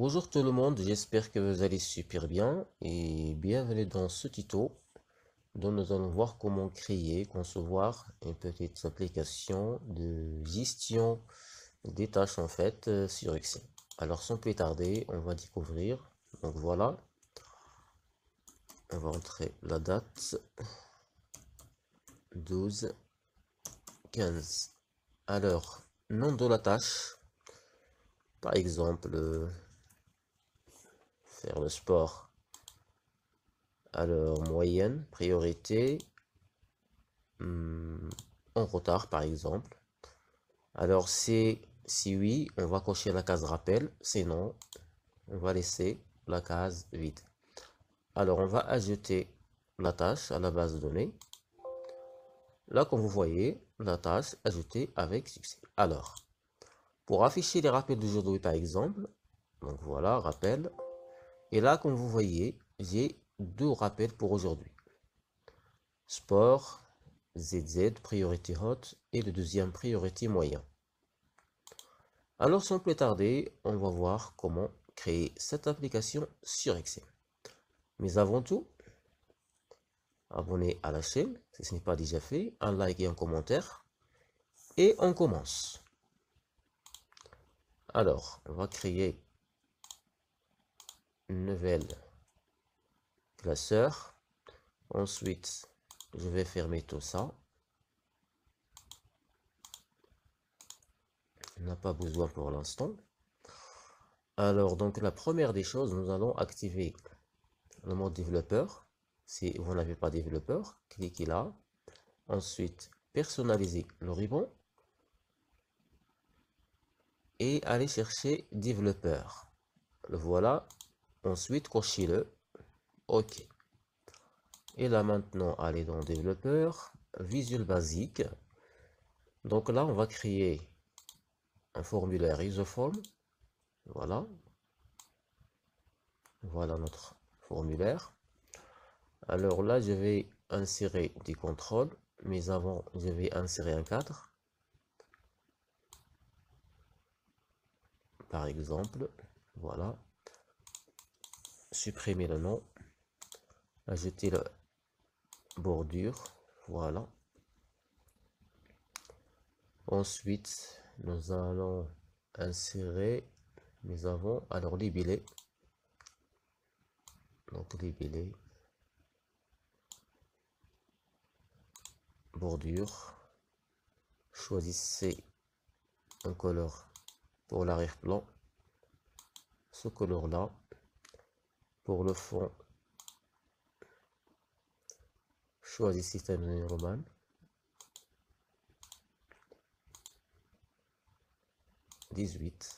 Bonjour tout le monde, j'espère que vous allez super bien et bienvenue dans ce tuto dont nous allons voir comment créer, concevoir une petite application de gestion des tâches en fait sur Excel. Alors sans plus tarder, on va découvrir. Donc voilà, on va entrer la date 12-15. Alors, nom de la tâche, par exemple, faire le sport. Alors, moyenne, priorité, en retard par exemple. Alors si oui, on va cocher la case rappel, sinon on va laisser la case vide. Alors on va ajouter la tâche à la base de données. Là comme vous voyez, la tâche ajoutée avec succès. Alors, pour afficher les rappels d'aujourd'hui par exemple, donc voilà, rappel. Et là comme vous voyez, j'ai deux rappels pour aujourd'hui. Sport, ZZ, priorité haute, et le deuxième priorité moyen. Alors sans plus tarder, on va voir comment créer cette application sur Excel. Mais avant tout, abonnez à la chaîne si ce n'est pas déjà fait, un like et un commentaire. Et on commence. Alors, on va créer une nouvelle classeur. Ensuite, je vais fermer tout ça. On n'a pas besoin pour l'instant. Alors, donc la première des choses, nous allons activer le mode développeur. Si vous n'avez pas développeur, cliquez là. Ensuite, personnaliser le ruban. Et allez chercher développeur. Le voilà. Ensuite, cochez-le. OK. Et là maintenant, allez dans développeur, Visual Basic. Donc là, on va créer un formulaire userform. Voilà. Voilà notre formulaire. Alors là, je vais insérer des contrôles. Mais avant, je vais insérer un cadre. Par exemple, voilà. Supprimer le nom. Ajouter la bordure. Voilà. Ensuite, nous allons insérer, nous avons alors libellé. Donc libellé, bordure. Choisissez un couleur pour l'arrière-plan. Ce couleur-là. Pour le fond, choisissez Times New Roman. « 18.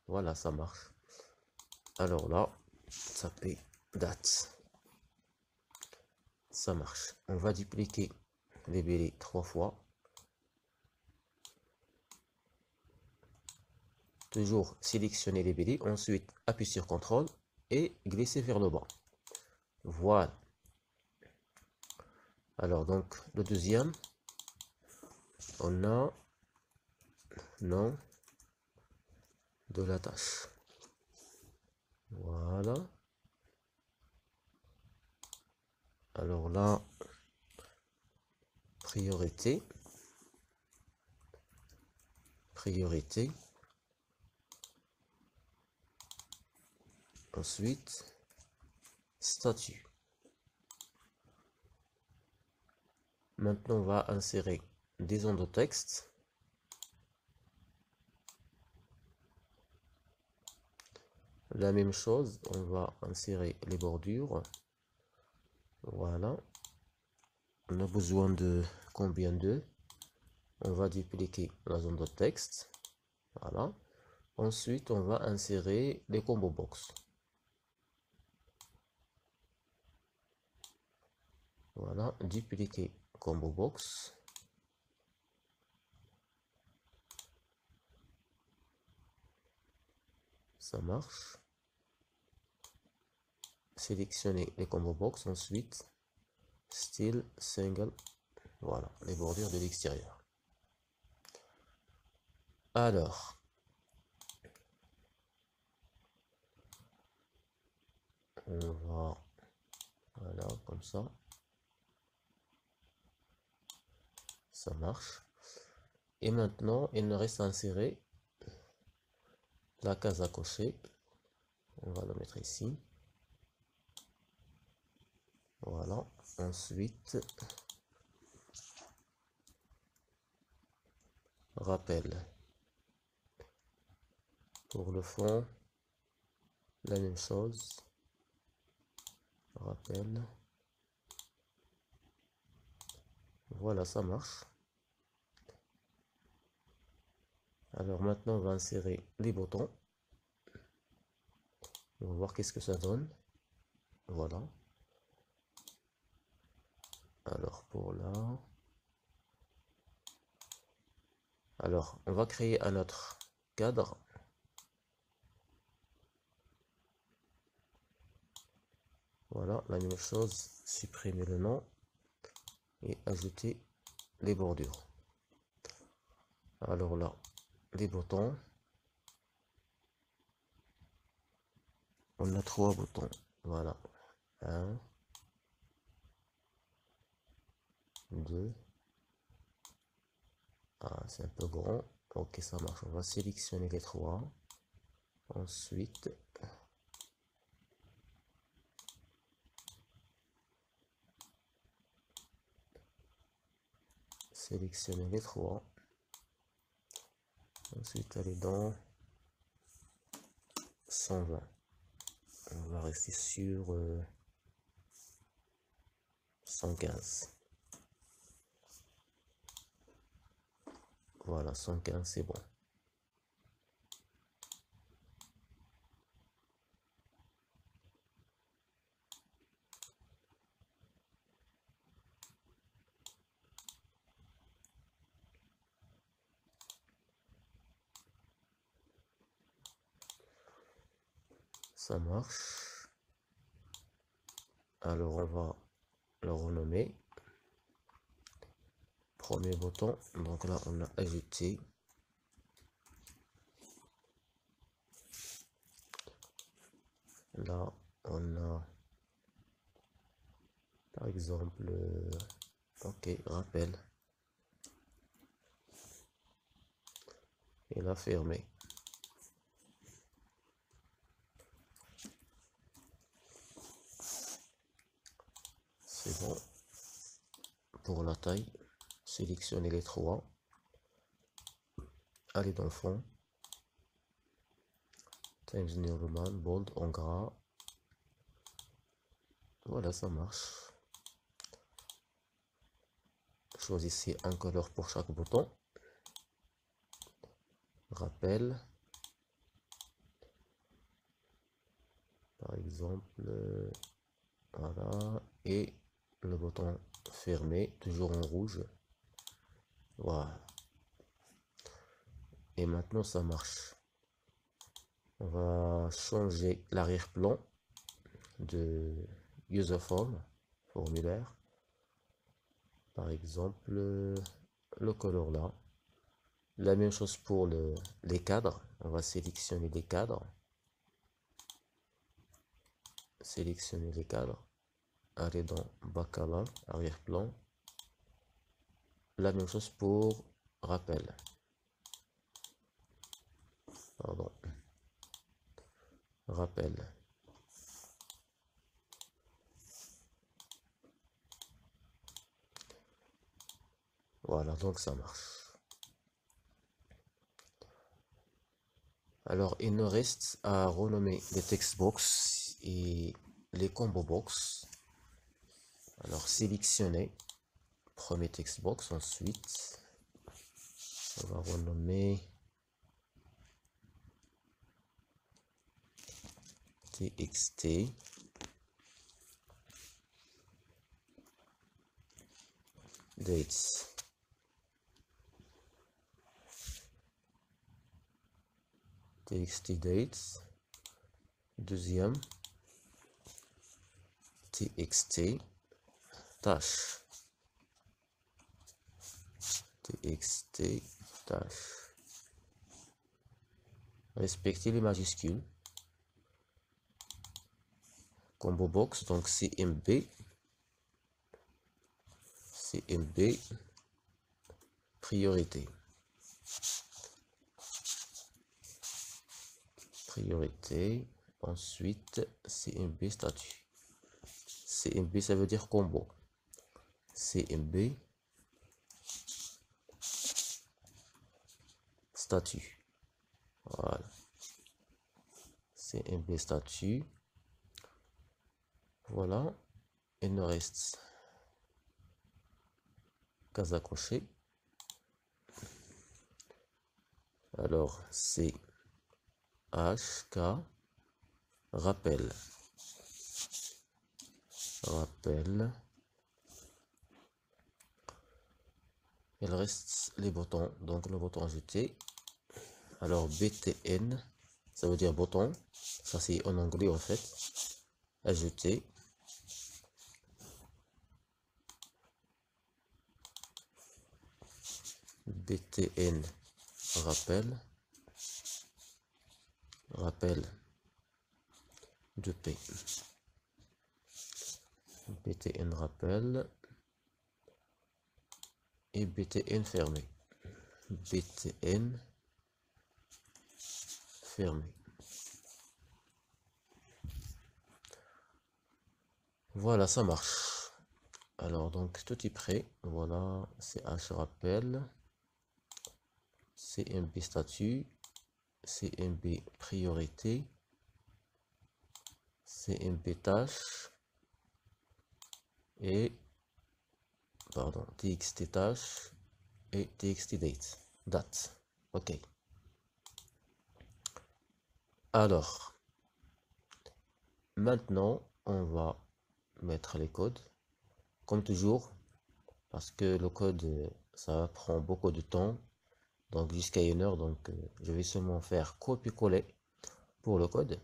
Voilà, ça marche. Alors là, tapez date. Ça marche. On va dupliquer les bélets 3 fois. Toujours sélectionner les bélets. Ensuite, appuyez sur CTRL et glisser vers le bas. Voilà. Alors donc, le deuxième, on a nom de la tâche. Voilà. Alors là, priorité. Priorité. Ensuite, statut. Maintenant, on va insérer des ondes de texte. La même chose, on va insérer les bordures. Voilà. On a besoin de combien de? On va dupliquer la zone de texte. Voilà. Ensuite, on va insérer les combo box. Voilà, dupliquer combo box. Ça marche. Sélectionner les combo box. Ensuite, style single. Voilà, les bordures de l'extérieur. Alors, on va, voilà, comme ça marche. Et maintenant, il nous reste à insérer la case à cocher. On va la mettre ici. Voilà. Ensuite, rappel. Pour le fond, la même chose. Rappel. Voilà, ça marche. Alors maintenant, on va insérer les boutons. On va voir qu'est-ce que ça donne. Voilà. Alors pour là. Alors, on va créer un autre cadre. Voilà, la même chose. Supprimer le nom et ajouter les bordures. Alors là, les boutons. On a 3 boutons. Voilà. 1, 2. Ah, c'est un peu grand. Ok, ça marche. On va sélectionner les 3. Ensuite, sélectionner les 3. Ensuite, aller dans 120. On va rester sur 115. Voilà, 115, c'est bon. Ça marche. Alors, on va le renommer. Premier bouton. Donc là, on a ajouté. Là, on a, par exemple, ok, rappel. Et là, fermé. C'est bon. Pour la taille, sélectionnez les 3. Allez dans le fond. Times New Roman, bold en gras. Voilà, ça marche. Choisissez un couleur pour chaque bouton. Rappel. Par exemple, voilà. Et le bouton fermé, toujours en rouge. Voilà. Et maintenant, ça marche. On va changer l'arrière-plan de user form, formulaire. Par exemple, le color là. La même chose pour les cadres. On va sélectionner les cadres. Sélectionner les cadres. Aller dans Backcolor, arrière-plan. La même chose pour rappel. Pardon. Rappel. Voilà, donc ça marche. Alors, il nous reste à renommer les text box et les combo box. Alors, sélectionner premier text box. Ensuite, on va renommer txt. Dates. Txt dates. Deuxième. Txt tâche. Txt tâche. Respectez les majuscules. combo box, donc CMB, priorité. Ensuite CMB statut. CMB ça veut dire combo. CMB statut. Voilà. CMB statut. Voilà. Il nous reste case à cocher. Alors c'est HK rappel. Il reste les boutons, donc le bouton ajouté. Alors BTN, ça veut dire bouton, ça c'est en anglais en fait. Ajouter. BTN rappel de P. BTN rappel et BTN fermé. BTN fermé. Voilà, ça marche. Alors donc tout est prêt. Voilà, CH rappel, CMB statut, CMB priorité, CMB tâche et TXT tâche et TXT date. Ok. Alors maintenant on va mettre les codes comme toujours parce que le code ça prend beaucoup de temps, donc jusqu'à 1 heure, donc je vais seulement faire copier-coller pour le code.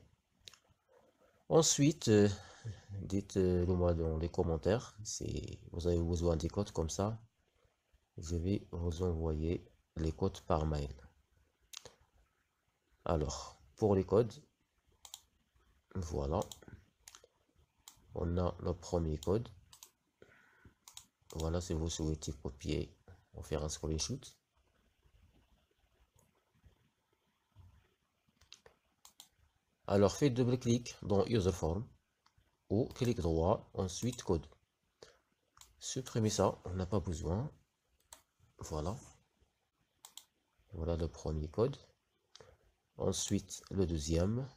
Ensuite dites-le moi dans les commentaires si vous avez besoin des codes, comme ça je vais vous envoyer les codes par mail. Alors pour les codes, voilà, on a le premier code. Voilà, si vous souhaitez copier ou faire un screenshot. Alors faites double-clic dans user form ou clic droit, ensuite code. Supprimez ça, on n'a pas besoin. Voilà. Voilà le premier code. Ensuite le deuxième.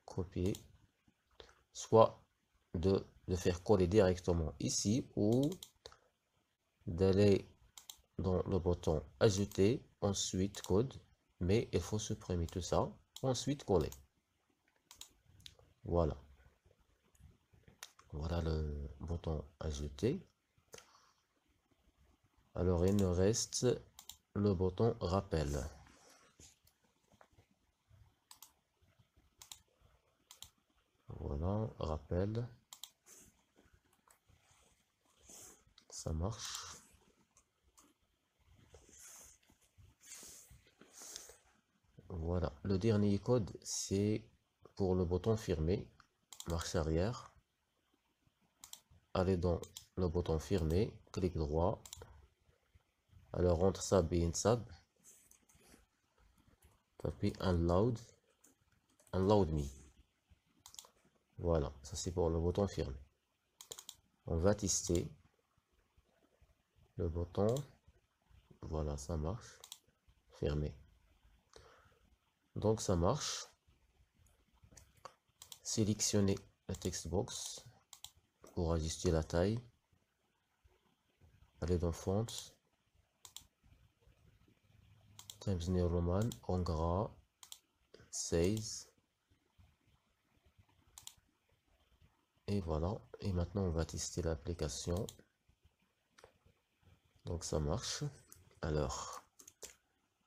Copier. Soit de faire coller directement ici ou d'aller dans le bouton ajouter, ensuite code, mais il faut supprimer tout ça, ensuite coller. Voilà. Voilà le bouton ajouter. Alors il nous reste le bouton rappel. Voilà, rappel. Ça marche. Voilà, le dernier code c'est pour le bouton firmer, marche arrière. Allez dans le bouton firmer, clic droit. Alors entre sab et insab, tapez unload me. Voilà, ça c'est pour le bouton firmer. On va tester le bouton. Voilà, ça marche. Fermé. Donc ça marche. Sélectionnez la text box pour ajuster la taille. Allez dans font, Times New Roman en gras, 16. Et voilà. Et maintenant on va tester l'application. Donc ça marche. Alors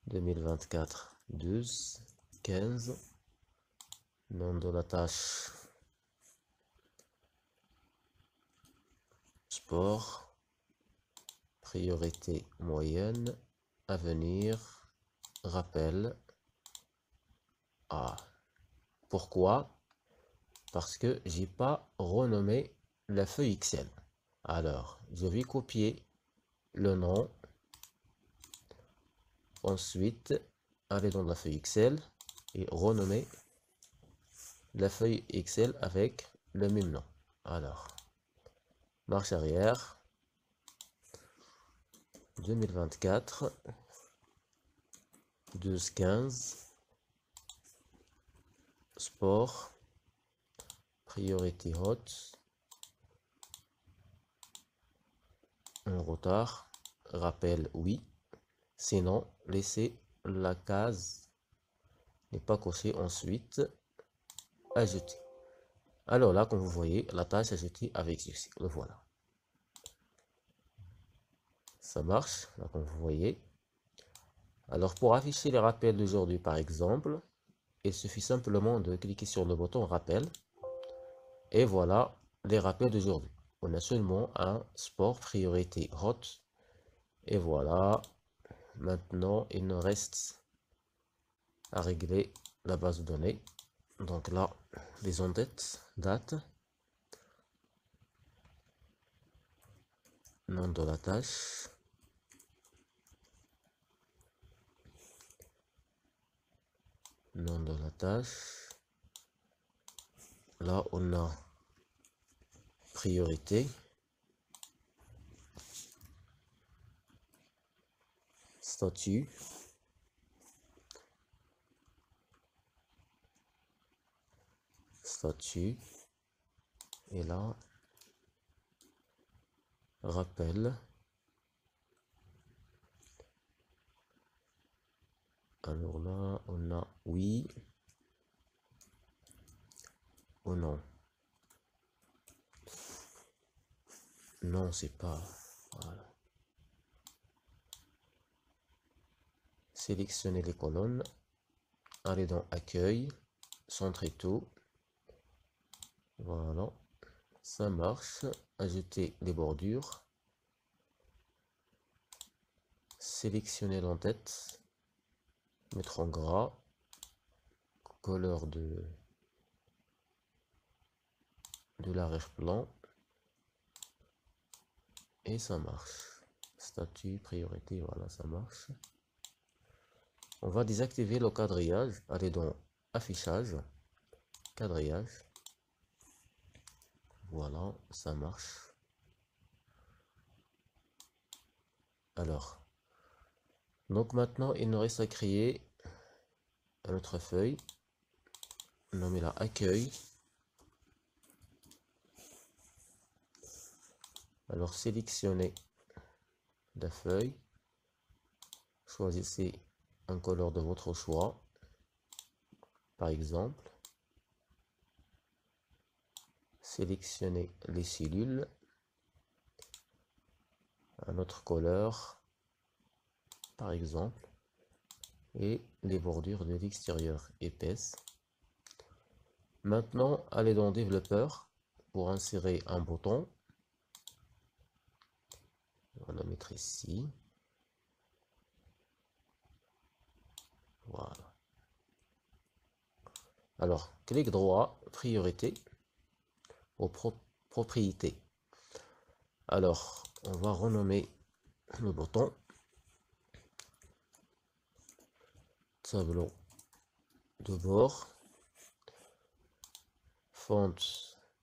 2024 12 15, nom de la tâche sport, priorité moyenne, à venir rappel A. Pourquoi? Parce que j'ai pas renommé la feuille Excel. Alors, je vais copier le nom. Ensuite, aller dans la feuille Excel et renommer la feuille Excel avec le même nom. Alors, marche arrière, 2024, 12-15, sport, priorité haute, en retard, rappel oui, sinon laissez la case n'est pas cochée, ensuite ajouter. Alors là, comme vous voyez, la tâche ajoutée avec succès, le voilà. Ça marche, là comme vous voyez. Alors pour afficher les rappels d'aujourd'hui par exemple, il suffit simplement de cliquer sur le bouton rappel. Et voilà les rappels d'aujourd'hui. On a seulement un sport priorité haute. Et voilà, maintenant il nous reste à régler la base de données. Donc là, les en-têtes, date, nom de la tâche, nom de la tâche. Là, on a priorité, statut, et là, rappel. Alors là, on a oui ou non. Non, c'est pas. Voilà. Sélectionnez les colonnes. Allez dans accueil, centrez tout. Voilà, ça marche. Ajouter les bordures. Sélectionnez l'en-tête. Mettre en gras. Couleur de l'arrière-plan. Et ça marche. Statut, priorité, voilà, ça marche. On va désactiver le quadrillage. Allez dans affichage, quadrillage. Voilà, ça marche. Alors, donc maintenant, il nous reste à créer une autre feuille. Nommez-la accueil. Alors, sélectionnez la feuille. Choisissez un couleur de votre choix. Par exemple, sélectionnez les cellules. Un autre couleur, par exemple, et les bordures de l'extérieur épaisses. Maintenant, allez dans développeur pour insérer un bouton. On va le mettre ici. Voilà. Alors, clic droit, priorité aux propriétés. Alors, on va renommer le bouton tableau de bord. Font,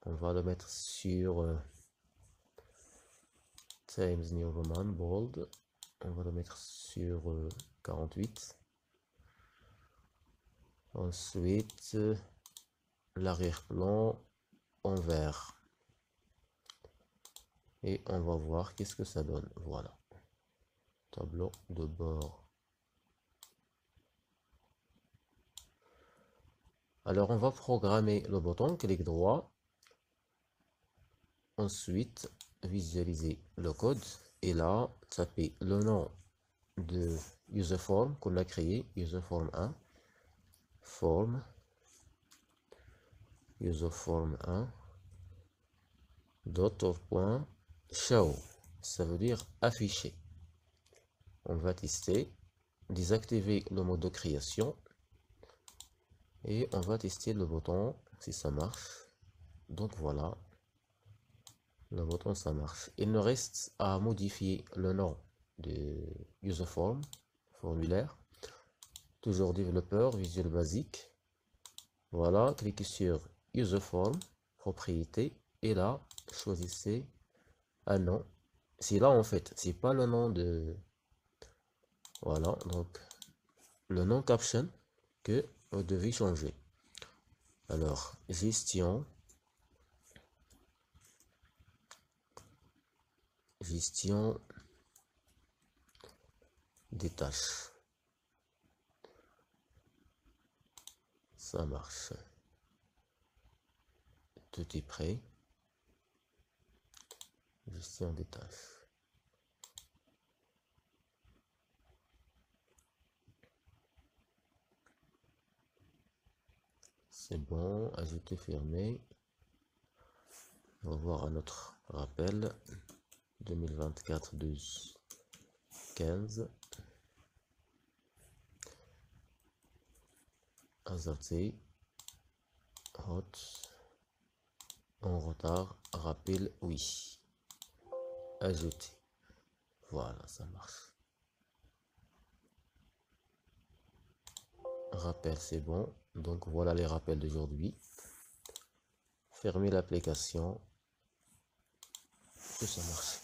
on va le mettre sur Times New Roman Bold. On va le mettre sur 48. Ensuite, l'arrière-plan en vert. Et on va voir qu'est-ce que ça donne. Voilà. Tableau de bord. Alors, on va programmer le bouton, clic droit. Ensuite, visualiser le code. Et là, taper le nom de userform qu'on a créé, userform 1. Form, userform 1. .show, ça veut dire afficher. On va tester. désactiver le mode de création et on va tester le bouton si ça marche. Donc voilà, le bouton ça marche. Il nous reste à modifier le nom de user form, formulaire. Toujours développeur, Visual Basic. Voilà, cliquez sur user form, propriété, et là, choisissez un nom. C'est là en fait, c'est pas le nom de... Voilà, donc le nom caption que vous devez changer. Alors, gestion des tâches. Ça marche. Tout est prêt. Gestion des tâches. C'est bon, ajouter, fermer. On va voir un autre rappel. 2024-12-15. Azerty. Hot. En retard. Rappel, oui. Ajouter. Voilà, ça marche. Rappel, c'est bon. Donc voilà les rappels d'aujourd'hui. Fermez l'application. Tout ça marche.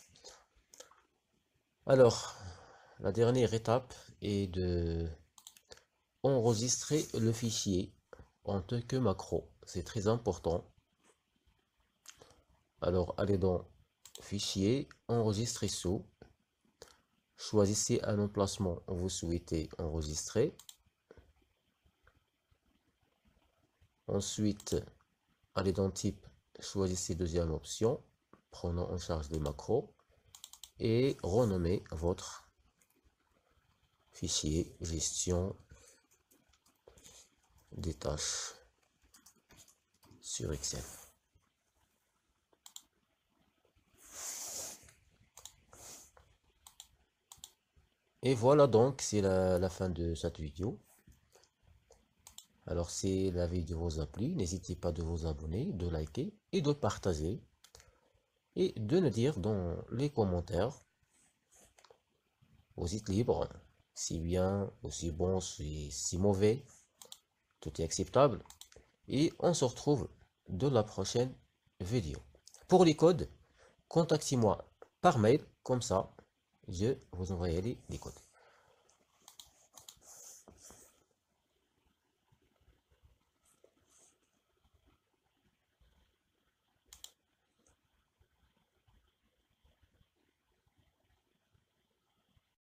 Alors, la dernière étape est de enregistrer le fichier en tant que macro. C'est très important. Alors, allez dans Fichier, enregistrer sous. Choisissez un emplacement où vous souhaitez enregistrer. Ensuite, allez dans Type, choisissez deuxième option, prenons en charge les macros et renommez votre fichier gestion des tâches sur Excel. Et voilà donc, c'est la fin de cette vidéo. Alors si la vidéo vous a plu, n'hésitez pas de vous abonner, de liker et de partager. Et de nous dire dans les commentaires, vous êtes libre, si bien, aussi bon, si mauvais, tout est acceptable. Et on se retrouve dans la prochaine vidéo. Pour les codes, contactez-moi par mail, comme ça, je vous envoie les codes.